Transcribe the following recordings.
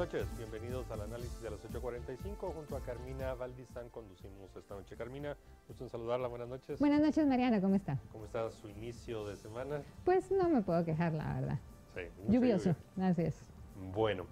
noches, bienvenidos al análisis de las 8:45. Junto a Carmina Valdizán conducimos esta noche. Carmina, gusto en saludarla, buenas noches. Buenas noches, Mariana, ¿cómo está? ¿Cómo está su inicio de semana? Pues no me puedo quejar, la verdad. Sí, lluvioso, así es. Bueno,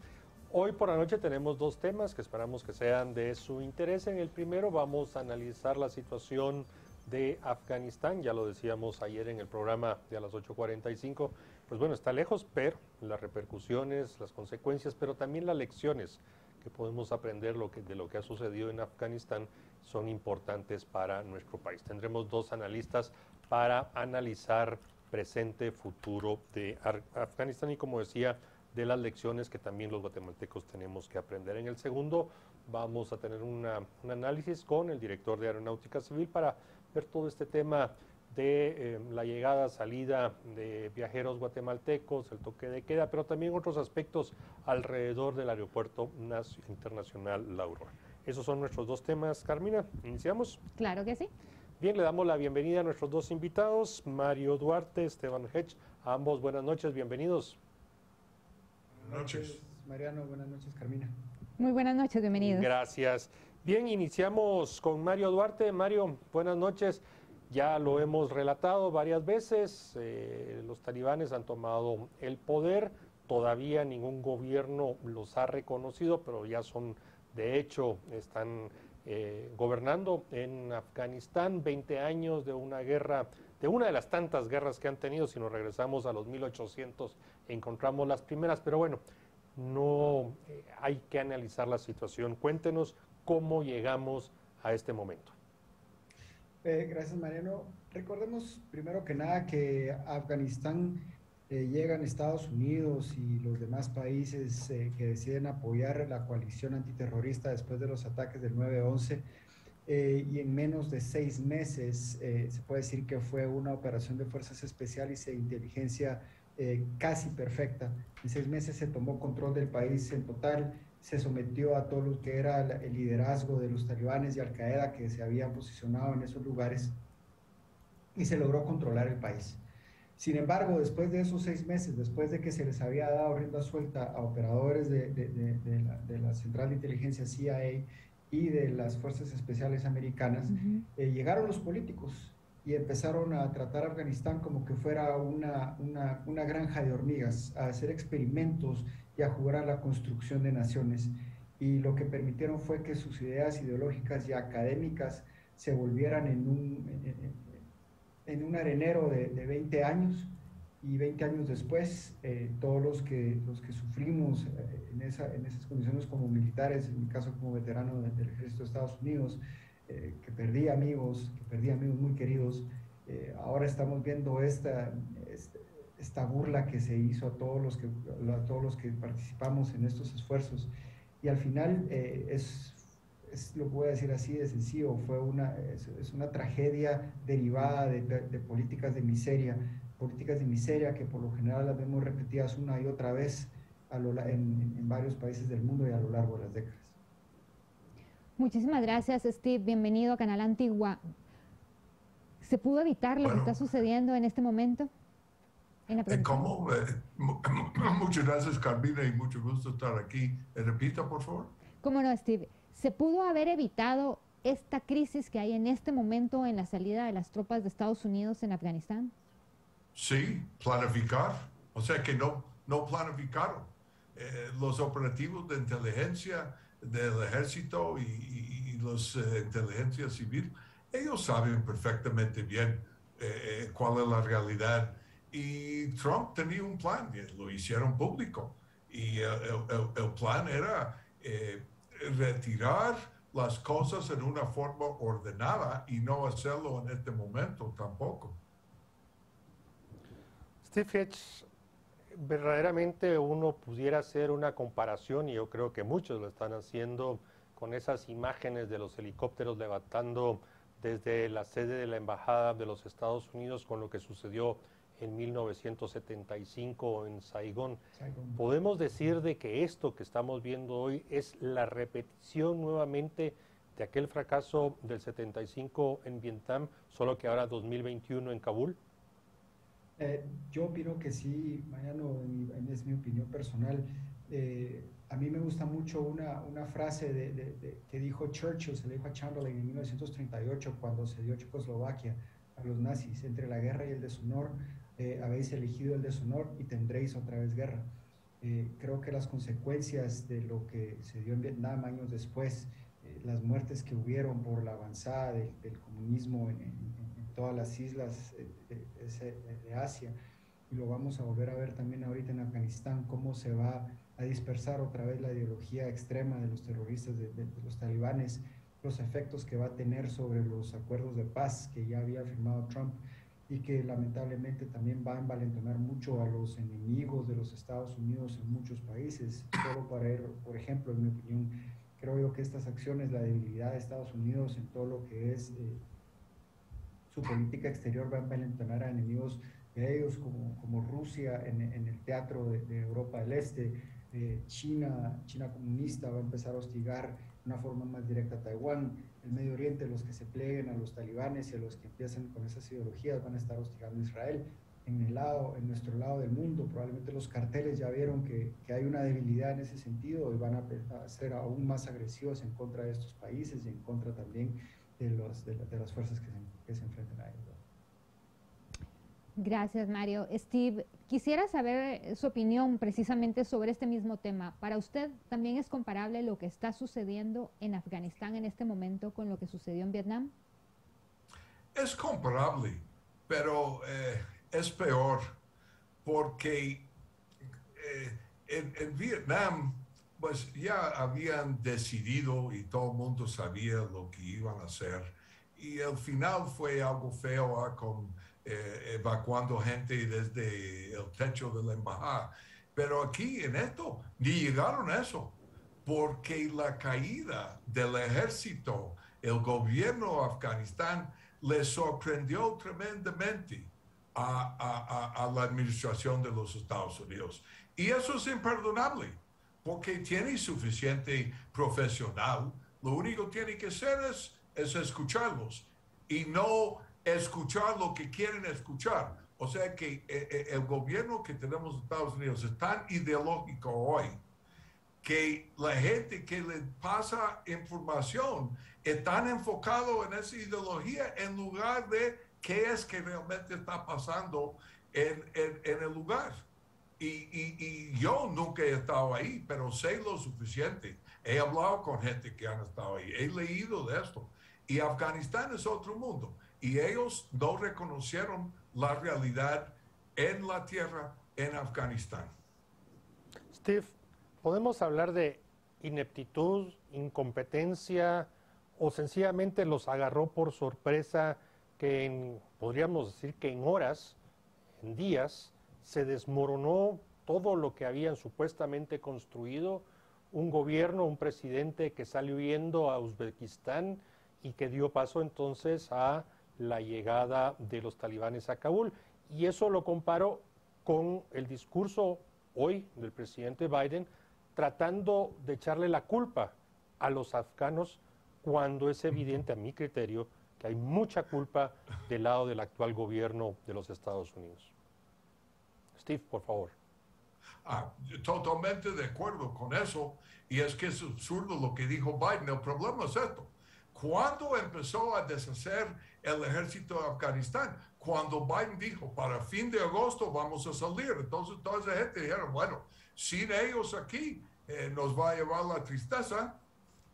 hoy por la noche tenemos dos temas que esperamos que sean de su interés. En el primero vamos a analizar la situación de Afganistán, ya lo decíamos ayer en el programa de a las 8:45, pues bueno, está lejos, pero las repercusiones, las consecuencias, pero también las lecciones que podemos aprender de lo que ha sucedido en Afganistán son importantes para nuestro país. Tendremos dos analistas para analizar presente, futuro de Afganistán y, como decía, de las lecciones que también los guatemaltecos tenemos que aprender. En el segundo vamos a tener un análisis con el director de Aeronáutica Civil para ver todo este tema de la llegada, salida de viajeros guatemaltecos, el toque de queda, pero también otros aspectos alrededor del Aeropuerto Internacional La Aurora. Esos son nuestros dos temas. Carmina, ¿iniciamos? Claro que sí. Bien, le damos la bienvenida a nuestros dos invitados, Mario Duarte, Esteban Hedge. A ambos, buenas noches, bienvenidos. Buenas noches, Mariano. Buenas noches, Carmina. Muy buenas noches, bienvenidos. Gracias. Bien, iniciamos con Mario Duarte. Mario, buenas noches. Ya lo hemos relatado varias veces. Los talibanes han tomado el poder. Todavía ningún gobierno los ha reconocido, pero ya son, de hecho, están gobernando en Afganistán. 20 años de una guerra, de una de las tantas guerras que han tenido. Si nos regresamos a los 1800, encontramos las primeras, pero bueno, no hay que analizar la situación. Cuéntenos cómo llegamos a este momento. Gracias, Mariano. Recordemos primero que nada que Afganistán llegan Estados Unidos y los demás países que deciden apoyar la coalición antiterrorista después de los ataques del 9/11, y en menos de 6 meses se puede decir que fue una operación de fuerzas especiales e inteligencia casi perfecta. En 6 meses se tomó control del país en total, se sometió a todo lo que era el liderazgo de los talibanes y Al-Qaeda que se habían posicionado en esos lugares y se logró controlar el país. Sin embargo, después de esos 6 meses, después de que se les había dado rienda suelta a operadores de la Central de Inteligencia CIA y de las Fuerzas Especiales Americanas, llegaron los políticos y empezaron a tratar a Afganistán como que fuera una granja de hormigas, a hacer experimentos y a jugar a la construcción de naciones. Y lo que permitieron fue que sus ideas ideológicas y académicas se volvieran en un arenero de 20 años, y 20 años después, todos los que sufrimos en esas condiciones como militares, en mi caso como veterano del Ejército de Estados Unidos, que perdí amigos muy queridos, ahora estamos viendo esta burla que se hizo a todos los que participamos en estos esfuerzos, y al final lo voy a decir así de sencillo, es una tragedia derivada de políticas de miseria que por lo general las vemos repetidas una y otra vez en varios países del mundo y a lo largo de las décadas. Muchísimas gracias, Steve. Bienvenido a Canal Antigua. ¿Se pudo evitar lo que está sucediendo en este momento? ¿Cómo? Muchas gracias, Carmina, y mucho gusto estar aquí. Repita, por favor. ¿Cómo no, Steve? ¿Se pudo haber evitado esta crisis que hay en este momento en la salida de las tropas de Estados Unidos en Afganistán? Sí, planificar. O sea que no planificaron. Los operativos de inteligencia del ejército y los inteligencia civil, ellos saben perfectamente bien cuál es la realidad. Y Trump tenía un plan, lo hicieron público. Y el plan era retirar las cosas en una forma ordenada y no hacerlo en este momento tampoco. Steve Hedge, verdaderamente uno pudiera hacer una comparación, y yo creo que muchos lo están haciendo, con esas imágenes de los helicópteros levantando desde la sede de la Embajada de los Estados Unidos con lo que sucedió en 1975 en Saigón. Podemos decir de que esto que estamos viendo hoy es la repetición nuevamente de aquel fracaso del 75 en Vietnam, solo que ahora 2021 en Kabul. Yo opino que sí, Mariano, es mi opinión personal. A mí me gusta mucho una frase que dijo Churchill, se le dijo a Chamberlain en 1938 cuando se dio Checoslovaquia a los nazis: entre la guerra y el deshonor, habéis elegido el deshonor y tendréis otra vez guerra. Creo que las consecuencias de lo que se dio en Vietnam años después, las muertes que hubieron por la avanzada del comunismo en todas las islas de Asia, y lo vamos a volver a ver también ahorita en Afganistán, cómo se va a dispersar otra vez la ideología extrema de los terroristas, de los talibanes, los efectos que va a tener sobre los acuerdos de paz que ya había firmado Trump, y que lamentablemente también va a envalentonar mucho a los enemigos de los Estados Unidos en muchos países. Solo para ir, por ejemplo, en mi opinión, creo yo que estas acciones, la debilidad de Estados Unidos en todo lo que es su política exterior, va a envalentonar a enemigos de ellos como Rusia en el teatro de Europa del Este. China comunista va a empezar a hostigar de una forma más directa a Taiwán. El Medio Oriente, los que se pleguen a los talibanes y a los que empiezan con esas ideologías van a estar hostigando a Israel. En nuestro lado del mundo, probablemente los carteles ya vieron que hay una debilidad en ese sentido y van a ser aún más agresivos en contra de estos países y en contra también de las fuerzas que se enfrentan a ellos. Gracias, Mario. Steve, quisiera saber su opinión precisamente sobre este mismo tema. ¿Para usted también es comparable lo que está sucediendo en Afganistán en este momento con lo que sucedió en Vietnam? Es comparable, pero es peor, porque en Vietnam pues ya habían decidido y todo el mundo sabía lo que iban a hacer, y el final fue algo feo, con evacuando gente desde el techo de la embajada. Pero aquí en esto ni llegaron a eso, porque la caída del ejército, el gobierno de Afganistán, le sorprendió tremendamente a la administración de los Estados Unidos. Y eso es imperdonable, porque tiene suficiente profesional. Lo único que tiene que hacer es escucharlos y no escuchar lo que quieren escuchar. O sea que el gobierno que tenemos en Estados Unidos es tan ideológico hoy que la gente que le pasa información es tan enfocado en esa ideología en lugar de qué es que realmente está pasando en el lugar. Y yo nunca he estado ahí, pero sé lo suficiente. He hablado con gente que han estado ahí, he leído de esto. Y Afganistán es otro mundo. Y ellos no reconocieron la realidad en la tierra en Afganistán. Steve, ¿podemos hablar de ineptitud, incompetencia, o sencillamente los agarró por sorpresa que podríamos decir que en horas, en días, se desmoronó todo lo que habían supuestamente construido? Un gobierno, un presidente que salió huyendo a Uzbekistán y que dio paso entonces a la llegada de los talibanes a Kabul. Y eso lo comparo con el discurso hoy del presidente Biden, tratando de echarle la culpa a los afganos, cuando es evidente, a mi criterio, que hay mucha culpa del lado del actual gobierno de los Estados Unidos. Steve, por favor. Totalmente de acuerdo con eso, y es que es absurdo lo que dijo Biden. El problema es esto: ¿cuándo empezó a deshacer el ejército de Afganistán? Cuando Biden dijo, para fin de agosto vamos a salir. Entonces toda esa gente dijeron, bueno, sin ellos aquí nos va a llevar la tristeza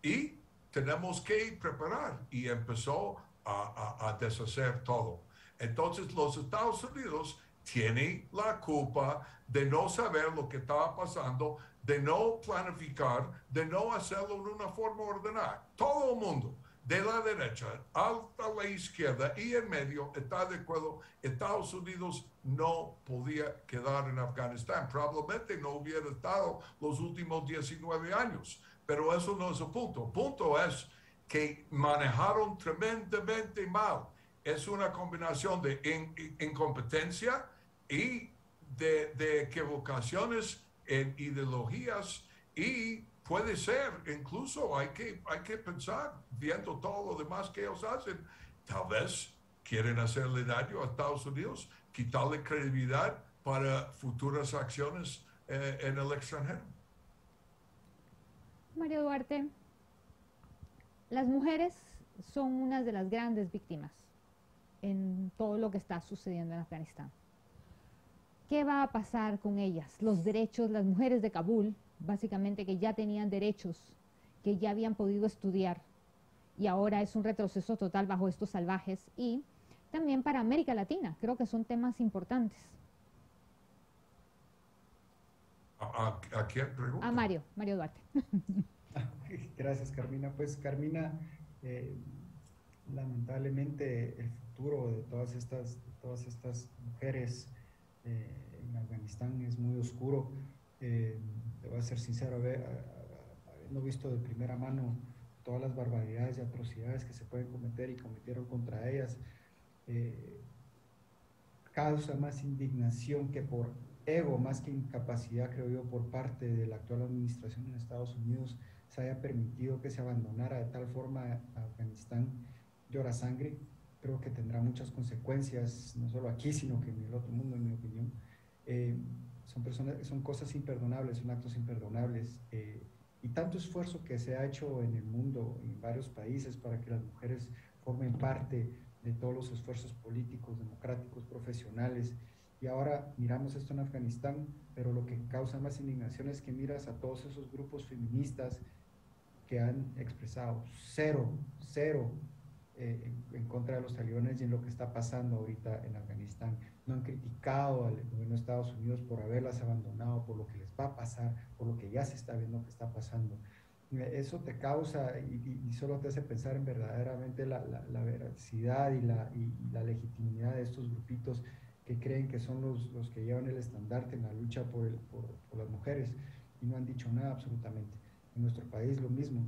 y tenemos que preparar. Y empezó a deshacer todo. Entonces los Estados Unidos tienen la culpa de no saber lo que estaba pasando, de no planificar, de no hacerlo de una forma ordenada. Todo el mundo, de la derecha hasta la izquierda y en medio, está de acuerdo. Estados Unidos no podía quedar en Afganistán. Probablemente no hubiera estado los últimos 19 años, pero eso no es el punto. El punto es que manejaron tremendamente mal. Es una combinación de incompetencia y de equivocaciones en ideologías, y puede ser, incluso hay que pensar, viendo todo lo demás que ellos hacen, tal vez quieren hacerle daño a Estados Unidos, quitarle credibilidad para futuras acciones en el extranjero. Mario Duarte, las mujeres son unas de las grandes víctimas en todo lo que está sucediendo en Afganistán. ¿Qué va a pasar con ellas? Los derechos, las mujeres de Kabul, básicamente que ya tenían derechos, que ya habían podido estudiar, y ahora es un retroceso total bajo estos salvajes, y también para América Latina, creo que son temas importantes. ¿A quién pregunta? A Mario Duarte. Gracias, Carmina. Pues, Carmina, lamentablemente el futuro de todas estas mujeres en Afganistán es muy oscuro. Te voy a ser sincero, habiendo visto de primera mano todas las barbaridades y atrocidades que se pueden cometer y cometieron contra ellas, causa más indignación que por ego, más que incapacidad, creo yo, por parte de la actual administración en Estados Unidos, se haya permitido que se abandonara de tal forma a Afganistán. Llora sangre, creo que tendrá muchas consecuencias, no solo aquí, sino que en el otro mundo, en mi opinión. Son cosas imperdonables, son actos imperdonables, y tanto esfuerzo que se ha hecho en el mundo, en varios países, para que las mujeres formen parte de todos los esfuerzos políticos, democráticos, profesionales. Y ahora miramos esto en Afganistán, pero lo que causa más indignación es que miras a todos esos grupos feministas que han expresado cero en contra de los talibanes y en lo que está pasando ahorita en Afganistán. No han criticado al gobierno de Estados Unidos por haberlas abandonado, por lo que les va a pasar, por lo que ya se está viendo que está pasando. Eso te causa y solo te hace pensar en verdaderamente la veracidad y la legitimidad de estos grupitos que creen que son los que llevan el estandarte en la lucha por las mujeres, y no han dicho nada absolutamente. En nuestro país lo mismo.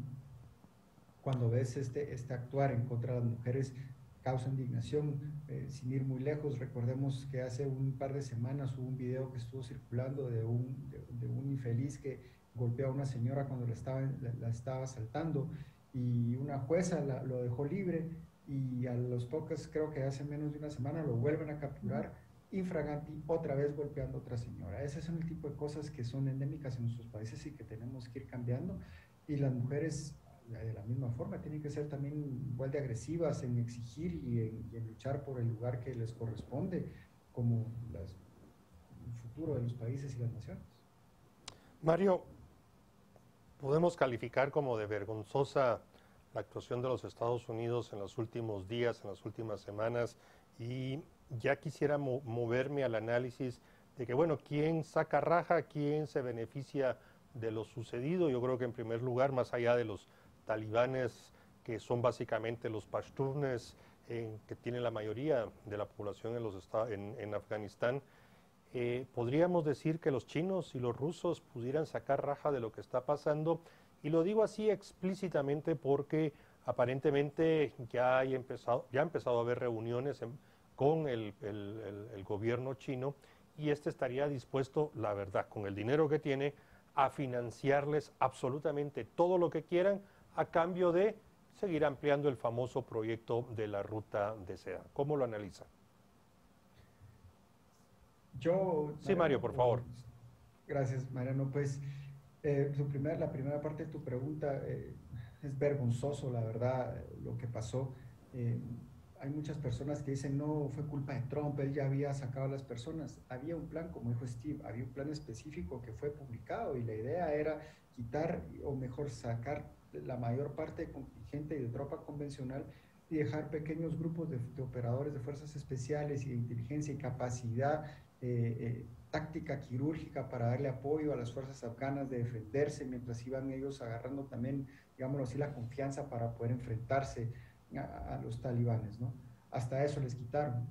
Cuando ves este actuar en contra de las mujeres, causa indignación. Sin ir muy lejos, recordemos que hace un par de semanas hubo un video que estuvo circulando de un infeliz que golpeó a una señora cuando la estaba asaltando, y una jueza lo dejó libre, y a los toques, creo que hace menos de una semana, lo vuelven a capturar infraganti, otra vez golpeando a otra señora. Ese son el tipo de cosas que son endémicas en nuestros países y que tenemos que ir cambiando, y las mujeres de la misma forma tienen que ser también igual de agresivas en exigir y en luchar por el lugar que les corresponde como el futuro de los países y las naciones. Mario, podemos calificar como de vergonzosa la actuación de los Estados Unidos en los últimos días, en las últimas semanas, y ya quisiera moverme al análisis de que, bueno, ¿quién saca raja? ¿Quién se beneficia de lo sucedido? Yo creo que en primer lugar, más allá de los talibanes, que son básicamente los pashtunes, que tienen la mayoría de la población en Afganistán, podríamos decir que los chinos y los rusos pudieran sacar raja de lo que está pasando, y lo digo así explícitamente porque aparentemente ya ha empezado a haber reuniones con el gobierno chino, y este estaría dispuesto, la verdad, con el dinero que tiene, a financiarles absolutamente todo lo que quieran a cambio de seguir ampliando el famoso proyecto de la ruta de seda. ¿Cómo lo analiza? Sí, Mario, por favor. Gracias, Mariano. Pues la primera parte de tu pregunta, es vergonzoso, la verdad, lo que pasó. Hay muchas personas que dicen, no, fue culpa de Trump, él ya había sacado a las personas. Había un plan, como dijo Steve, había un plan específico que fue publicado, y la idea era quitar, o mejor, sacar la mayor parte de contingente y de tropa convencional y dejar pequeños grupos de operadores de fuerzas especiales y de inteligencia y capacidad táctica quirúrgica para darle apoyo a las fuerzas afganas de defenderse, mientras iban ellos agarrando también, digámoslo así, la confianza para poder enfrentarse a los talibanes, ¿no? Hasta eso les quitaron.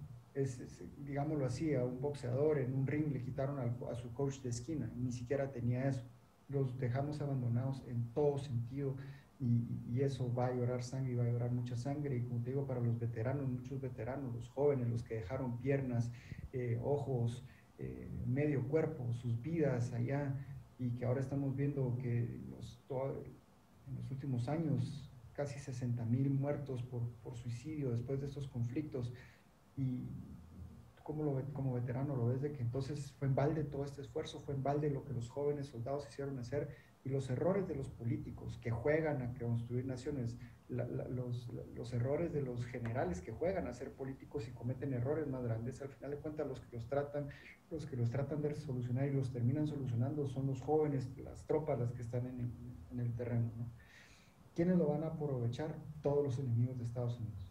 Digámoslo así, a un boxeador en un ring le quitaron a su coach de esquina, ni siquiera tenía eso. Los dejamos abandonados en todo sentido, y eso va a llorar sangre, y va a llorar mucha sangre. Y como te digo, para los veteranos, muchos veteranos, los jóvenes, los que dejaron piernas, ojos, medio cuerpo, sus vidas allá, y que ahora estamos viendo que en los últimos años casi 60,000 muertos por suicidio después de estos conflictos. Y como veterano lo ves, de que entonces fue en balde todo este esfuerzo, fue en balde lo que los jóvenes soldados hicieron hacer, Y los errores de los políticos que juegan a construir naciones, los errores de los generales que juegan a ser políticos y cometen errores más grandes, al final de cuentas los que los tratan de solucionar y los terminan solucionando son los jóvenes, las tropas, las que están en el terreno, ¿no? ¿Quiénes lo van a aprovechar? Todos los enemigos de Estados Unidos.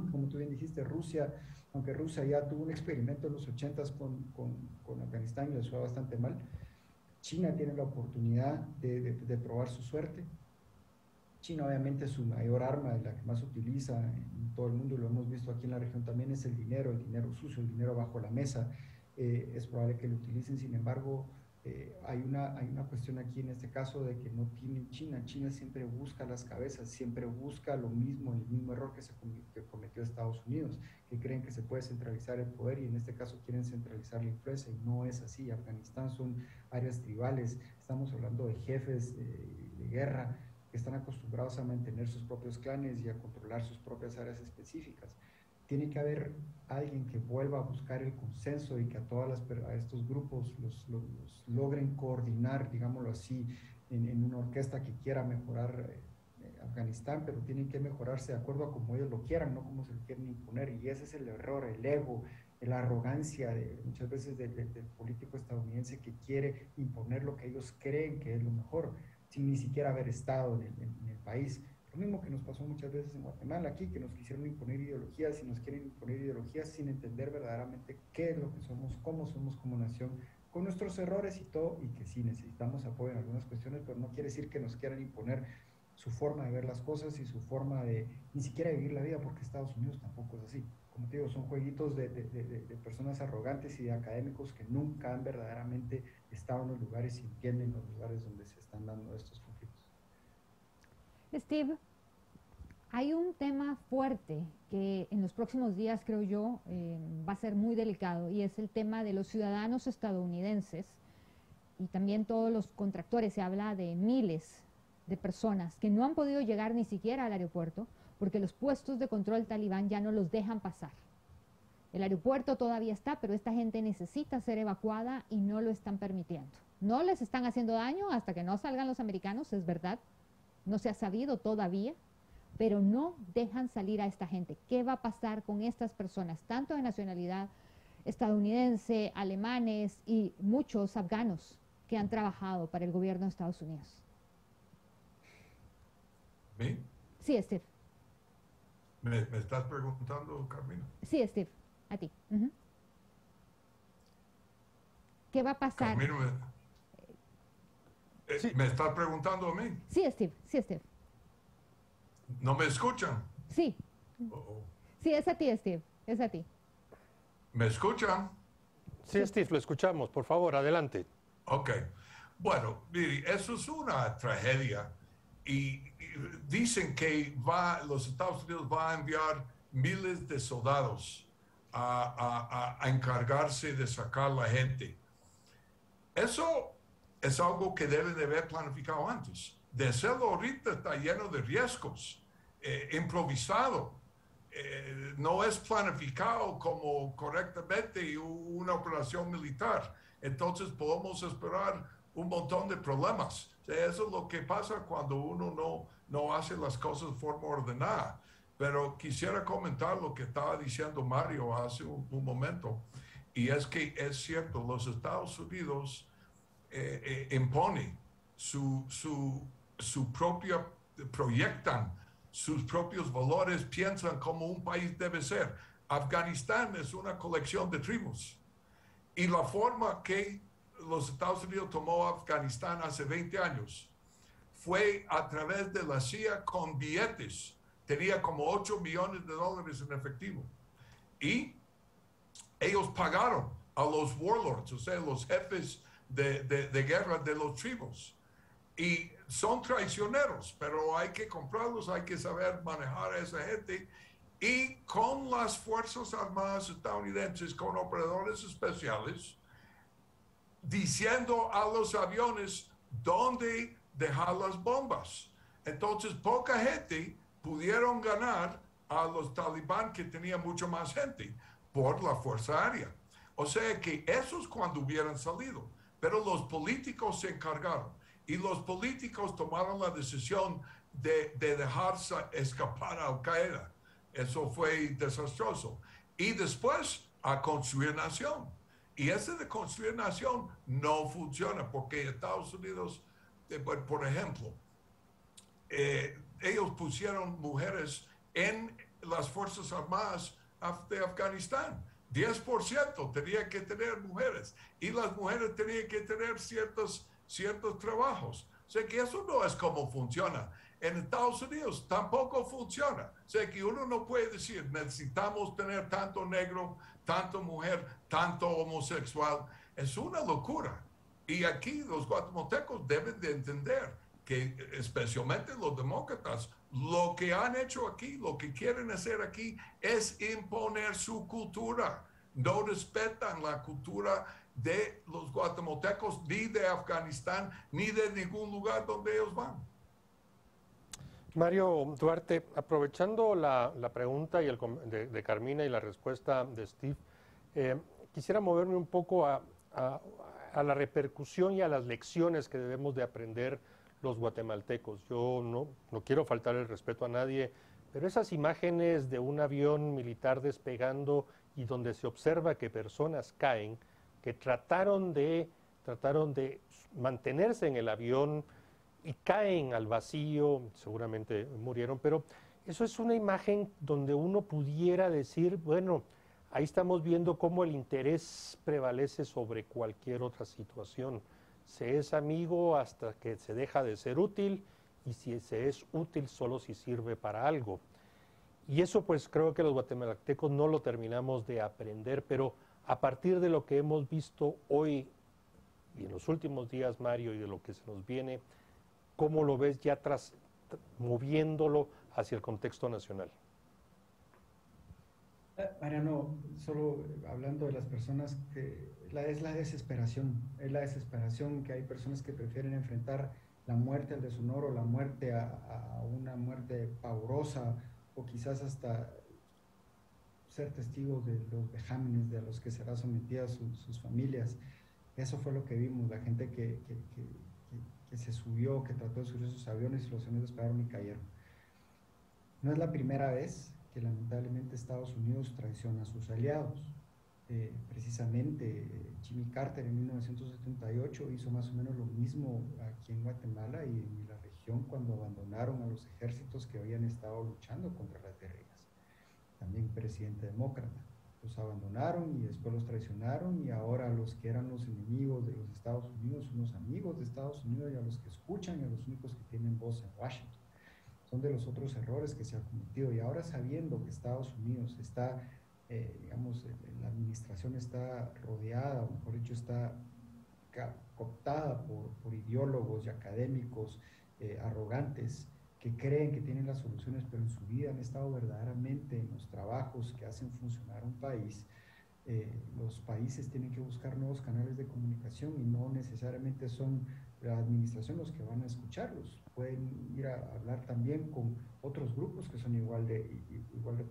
Como tú bien dijiste, Rusia, aunque Rusia ya tuvo un experimento en los 80s con Afganistán y les fue bastante mal, China tiene la oportunidad de probar su suerte. China obviamente su mayor arma, la que más utiliza en todo el mundo, y lo hemos visto aquí en la región también, es el dinero sucio, el dinero bajo la mesa. Es probable que lo utilicen, sin embargo, hay una cuestión aquí en este caso de que no tienen China. China siempre busca las cabezas, siempre busca lo mismo, el mismo error que cometió Estados Unidos, que creen que se puede centralizar el poder y en este caso quieren centralizar la influencia, y no es así. Afganistán son áreas tribales, estamos hablando de jefes de guerra que están acostumbrados a mantener sus propios clanes y a controlar sus propias áreas específicas. Tiene que haber alguien que vuelva a buscar el consenso y que a estos grupos los logren coordinar, digámoslo así, en una orquesta que quiera mejorar Afganistán, pero tienen que mejorarse de acuerdo a como ellos lo quieran, no como se lo quieren imponer. Y ese es el error, el ego, la arrogancia muchas veces del político estadounidense que quiere imponer lo que ellos creen que es lo mejor, sin ni siquiera haber estado en el país. Lo mismo que nos pasó muchas veces en Guatemala aquí, que nos quisieron imponer ideologías y nos quieren imponer ideologías sin entender verdaderamente qué es lo que somos como nación, con nuestros errores y todo, y que sí necesitamos apoyo en algunas cuestiones, pero no quiere decir que nos quieran imponer su forma de ver las cosas y su forma de ni siquiera vivir la vida, porque Estados Unidos tampoco es así. Como te digo, son jueguitos de personas arrogantes y de académicos que nunca han verdaderamente estado en los lugares y entienden los lugares donde se están dando estos conflictos. Steve, hay un tema fuerte que en los próximos días, creo yo, va a ser muy delicado, y es el tema de los ciudadanos estadounidenses y también todos los contractores. Se habla de miles de personas que no han podido llegar ni siquiera al aeropuerto porque los puestos de control talibán ya no los dejan pasar. El aeropuerto todavía está, pero esta gente necesita ser evacuada y no lo están permitiendo. No les están haciendo daño hasta que no salgan los americanos, es verdad. No se ha sabido todavía, pero no dejan salir a esta gente. ¿Qué va a pasar con estas personas, tanto de nacionalidad estadounidense, alemanes y muchos afganos que han trabajado para el gobierno de Estados Unidos? ¿Me? Sí, Steve. ¿Me estás preguntando, Carmina? Sí, Steve, a ti. ¿Qué va a pasar? Carmina, Sí. ¿me estás preguntando a mí? Sí, Steve, sí, Steve. ¿No me escuchan? Sí, Oh. sí, es a ti, Steve, es a ti. ¿Me escuchan? Sí, Steve, lo escuchamos. Por favor, adelante. Ok. Bueno, mire, eso es una tragedia. Y dicen que los Estados Unidos va a enviar miles de soldados a encargarse de sacar la gente. Eso es algo que deben de haber planificado antes. De hacerlo ahorita está lleno de riesgos, improvisado. No es planificado como correctamente una operación militar. Entonces podemos esperar un montón de problemas. O sea, eso es lo que pasa cuando uno no hace las cosas de forma ordenada. Pero quisiera comentar lo que estaba diciendo Mario hace un momento. Y es que es cierto, los Estados Unidos impone su propia, proyectan sus propios valores, piensan como un país debe ser. Afganistán es una colección de tribus. Y la forma que los Estados Unidos tomó Afganistán hace 20 años fue a través de la CIA con billetes. Tenía como $8 millones en efectivo. Y ellos pagaron a los warlords, o sea, los jefes de guerra de los tribus. Y son traicioneros, pero hay que comprarlos, hay que saber manejar a esa gente. Y con las Fuerzas Armadas estadounidenses, con operadores especiales, diciendo a los aviones dónde dejar las bombas. Entonces, poca gente pudieron ganar a los talibán, que tenían mucho más gente, por la Fuerza Aérea. O sea que esos cuando hubieran salido, pero los políticos se encargaron. Y los políticos tomaron la decisión de dejar escapar a Al-Qaeda. Eso fue desastroso. Y después a construir nación. Y ese de construir nación no funciona porque Estados Unidos, por ejemplo, ellos pusieron mujeres en las Fuerzas Armadas de Afganistán. 10% tenía que tener mujeres y las mujeres tenían que tener ciertos trabajos. O sea que eso no es como funciona. En Estados Unidos tampoco funciona. O sea que uno no puede decir, necesitamos tener tanto negro, tanto mujer, tanto homosexual. Es una locura. Y aquí los guatemaltecos deben de entender que especialmente los demócratas, lo que han hecho aquí, lo que quieren hacer aquí es imponer su cultura. No respetan la cultura de los guatemaltecos, ni de Afganistán, ni de ningún lugar donde ellos van. Mario Duarte, aprovechando la pregunta de Carmina y la respuesta de Steve, quisiera moverme un poco a la repercusión y a las lecciones que debemos de aprender los guatemaltecos. Yo no quiero faltar el respeto a nadie, pero esas imágenes de un avión militar despegando y donde se observa que personas caen, que trataron de mantenerse en el avión y caen al vacío, seguramente murieron, pero eso es una imagen donde uno pudiera decir, bueno, ahí estamos viendo cómo el interés prevalece sobre cualquier otra situación. Se es amigo hasta que se deja de ser útil y si se es útil solo si sirve para algo. Y eso pues creo que los guatemaltecos no lo terminamos de aprender, pero a partir de lo que hemos visto hoy y en los últimos días, Mario, y de lo que se nos viene, ¿cómo lo ves ya moviéndolo hacia el contexto nacional? Mariano, solo hablando de las personas que es la desesperación que hay personas que prefieren enfrentar la muerte al deshonor o la muerte a una muerte pavorosa o quizás hasta ser testigos de los vejámenes de los que será sometida sus familias. Eso fue lo que vimos, la gente que se subió, que trató de subir sus aviones y los aviones despagaron y cayeron. No es la primera vez que lamentablemente Estados Unidos traiciona a sus aliados. Precisamente Jimmy Carter en 1978 hizo más o menos lo mismo aquí en Guatemala y en la región cuando abandonaron a los ejércitos que habían estado luchando contra las guerrillas. También presidente demócrata. Los abandonaron y después los traicionaron y ahora los que eran los enemigos de los Estados Unidos son los amigos de Estados Unidos y a los que escuchan y a los únicos que tienen voz en Washington. Son de los otros errores que se han cometido y ahora sabiendo que Estados Unidos está, la administración está rodeada, o mejor dicho, está cooptada por ideólogos y académicos arrogantes que creen que tienen las soluciones, pero en su vida han estado verdaderamente en los trabajos que hacen funcionar un país. Los países tienen que buscar nuevos canales de comunicación y no necesariamente son la administración los que van a escucharlos. Pueden ir a hablar también con otros grupos que son igual de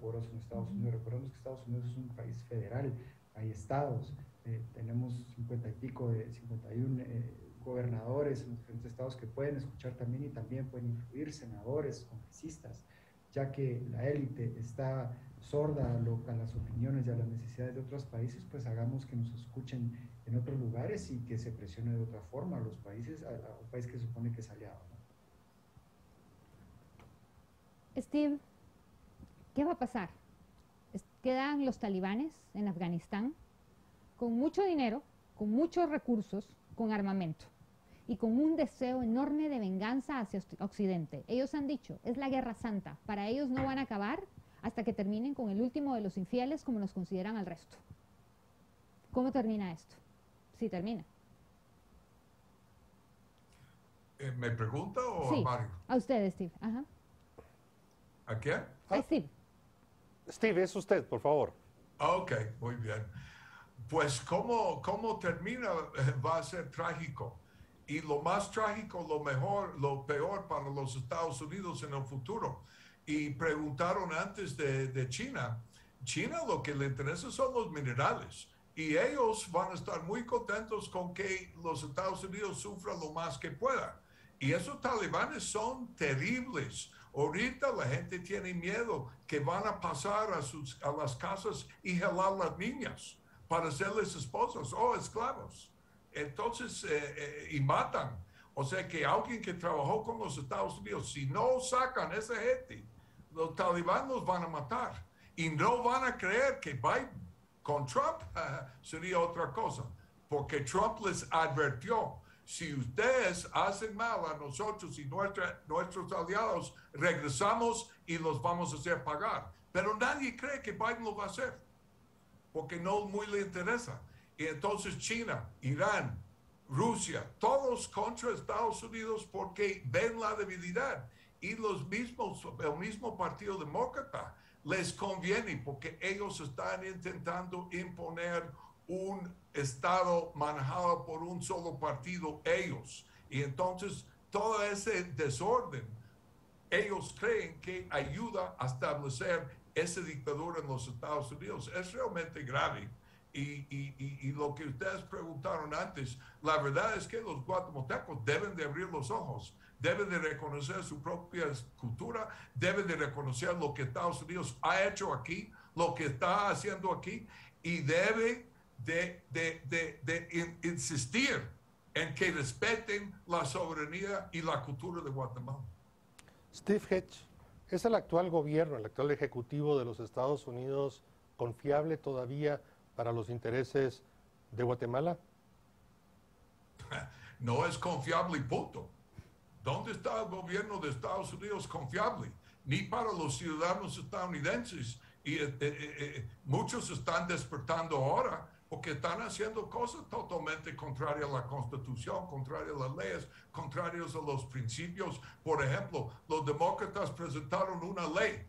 poderosos en Estados Unidos. Recordemos que Estados Unidos es un país federal, hay estados, tenemos 51 gobernadores en los diferentes estados que pueden escuchar también y también pueden influir, senadores, congresistas, ya que la élite está sorda a las opiniones y a las necesidades de otros países, pues hagamos que nos escuchen en otros lugares y que se presione de otra forma a los países, a un país que se supone que es aliado, ¿no? Steve, ¿qué va a pasar? Quedan los talibanes en Afganistán con mucho dinero, con muchos recursos, con armamento y con un deseo enorme de venganza hacia Occidente. Ellos han dicho, es la guerra santa. Para ellos no van a acabar hasta que terminen con el último de los infieles como nos consideran al resto. ¿Cómo termina esto? Si termina. ¿Me pregunta o sí, a Mario? A usted, Steve. Ajá. ¿A quién? A Steve. Steve, es usted, por favor. Ok, muy bien. Pues cómo termina va a ser trágico. Y lo más trágico, lo peor para los Estados Unidos en el futuro. Y preguntaron antes de China. China lo que le interesa son los minerales. Y ellos van a estar muy contentos con que los Estados Unidos sufran lo más que pueda. Y esos talibanes son terribles. Ahorita la gente tiene miedo que van a pasar a las casas y jalar las niñas para hacerles esposas o esclavos. Entonces, y matan. O sea que alguien que trabajó con los Estados Unidos, si no sacan a esa gente, los talibanes los van a matar. Y no van a creer que Biden con Trump sería otra cosa. Porque Trump les advirtió, si ustedes hacen mal a nosotros y nuestros aliados, regresamos y los vamos a hacer pagar. Pero nadie cree que Biden lo va a hacer, porque no muy le interesa. Y entonces China, Irán, Rusia, todos contra Estados Unidos porque ven la debilidad. Y el mismo Partido Demócrata les conviene porque ellos están intentando imponer un Estado manejado por un solo partido, ellos. Y entonces todo ese desorden, ellos creen que ayuda a establecer esa dictadura en los Estados Unidos. Es realmente grave. Y lo que ustedes preguntaron antes, la verdad es que los guatemaltecos deben de abrir los ojos, deben de reconocer su propia cultura, deben de reconocer lo que Estados Unidos ha hecho aquí, lo que está haciendo aquí, y debe de insistir en que respeten la soberanía y la cultura de Guatemala. Steve Hedge, ¿es el actual gobierno, el actual ejecutivo de los Estados Unidos confiable todavía para los intereses de Guatemala? No es confiable y punto. ¿Dónde está el gobierno de Estados Unidos confiable? Ni para los ciudadanos estadounidenses. Y muchos están despertando ahora porque están haciendo cosas totalmente contrarias a la Constitución, contrarias a las leyes, contrarias a los principios. Por ejemplo, los demócratas presentaron una ley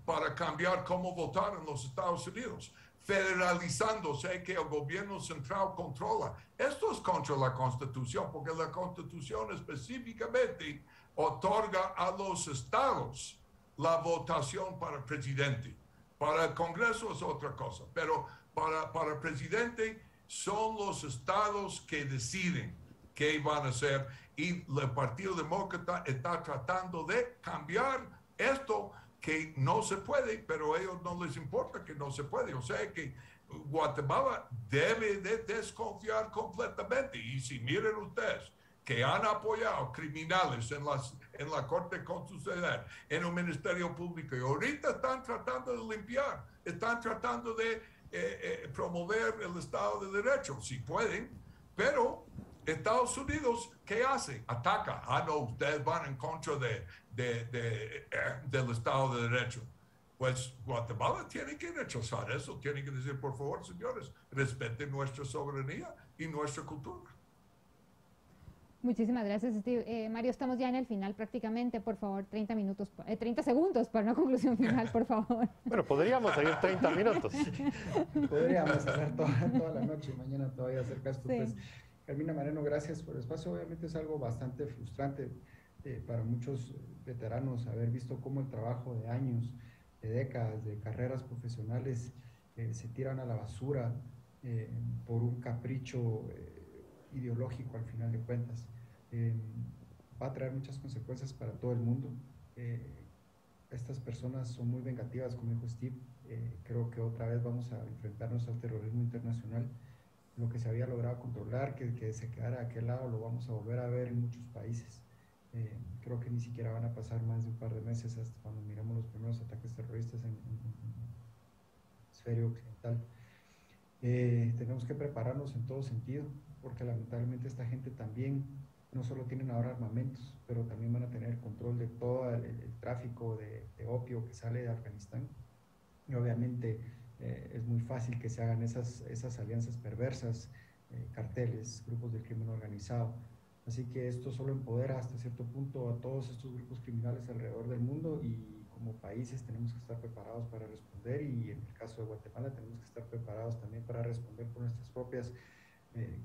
para cambiar cómo votar en los Estados Unidos, federalizándose, que el gobierno central controla. Esto es contra la Constitución, porque la Constitución específicamente otorga a los estados la votación para presidente. Para el Congreso es otra cosa, pero para el presidente son los estados que deciden qué van a hacer, y el Partido Demócrata está tratando de cambiar esto, que no se puede, pero a ellos no les importa que no se puede. O sea que Guatemala debe de desconfiar completamente. Y si miren ustedes que han apoyado criminales en la Corte Constitucional, en el Ministerio Público, y ahorita están tratando de limpiar, están tratando de promover el Estado de Derecho, si pueden, pero Estados Unidos, ¿qué hace? Ataca. No, ustedes van en contra del Estado de Derecho. Pues Guatemala tiene que rechazar eso, tiene que decir, por favor, señores, respeten nuestra soberanía y nuestra cultura. Muchísimas gracias, Steve. Mario, estamos ya en el final prácticamente. Por favor, 30 segundos para una conclusión final, por favor. Bueno, podríamos seguir 30 minutos. Podríamos hacer toda la noche y mañana todavía acerca esto. Sí. Pues, Carmina Moreno, gracias por el espacio. Obviamente es algo bastante frustrante para muchos veteranos haber visto cómo el trabajo de años, de décadas, de carreras profesionales se tiran a la basura por un capricho ideológico al final de cuentas. Va a traer muchas consecuencias para todo el mundo. Estas personas son muy vengativas, como dijo Steve. Creo que otra vez vamos a enfrentarnos al terrorismo internacional. Lo que se había logrado controlar, que se quedara a aquel lado, lo vamos a volver a ver en muchos países. Creo que ni siquiera van a pasar más de un par de meses hasta cuando miramos los primeros ataques terroristas en hemisferio occidental. Tenemos que prepararnos en todo sentido, porque lamentablemente esta gente también no solo tienen ahora armamentos, pero también van a tener control de todo el tráfico de opio que sale de Afganistán. Y obviamente es muy fácil que se hagan esas alianzas perversas, carteles, grupos del crimen organizado. Así que esto solo empodera hasta cierto punto a todos estos grupos criminales alrededor del mundo, y como países tenemos que estar preparados para responder, y en el caso de Guatemala tenemos que estar preparados también para responder con nuestras propias,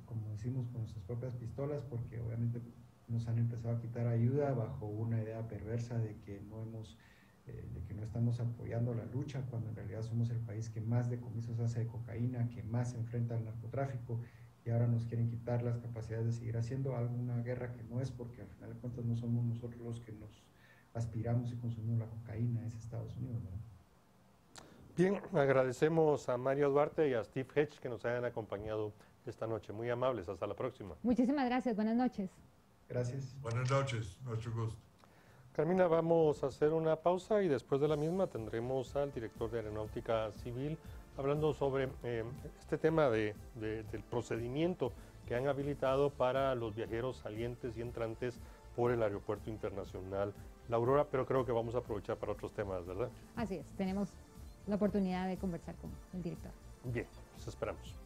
como decimos, con nuestras propias pistolas, porque obviamente nos han empezado a quitar ayuda bajo una idea perversa de que no estamos apoyando la lucha, cuando en realidad somos el país que más decomisos hace de cocaína, que más se enfrenta al narcotráfico, y ahora nos quieren quitar las capacidades de seguir haciendo alguna guerra que no es, porque al final de cuentas no somos nosotros los que nos aspiramos y consumimos la cocaína, es Estados Unidos, ¿verdad? Bien, agradecemos a Mario Duarte y a Steve Hedge que nos hayan acompañado esta noche. Muy amables, hasta la próxima. Muchísimas gracias, buenas noches. Gracias. Buenas noches, nuestro gusto. Carmina, vamos a hacer una pausa y después de la misma tendremos al director de Aeronáutica Civil hablando sobre este tema del procedimiento que han habilitado para los viajeros salientes y entrantes por el Aeropuerto Internacional La Aurora, pero creo que vamos a aprovechar para otros temas, ¿verdad? Así es, tenemos la oportunidad de conversar con el director. Bien, los esperamos.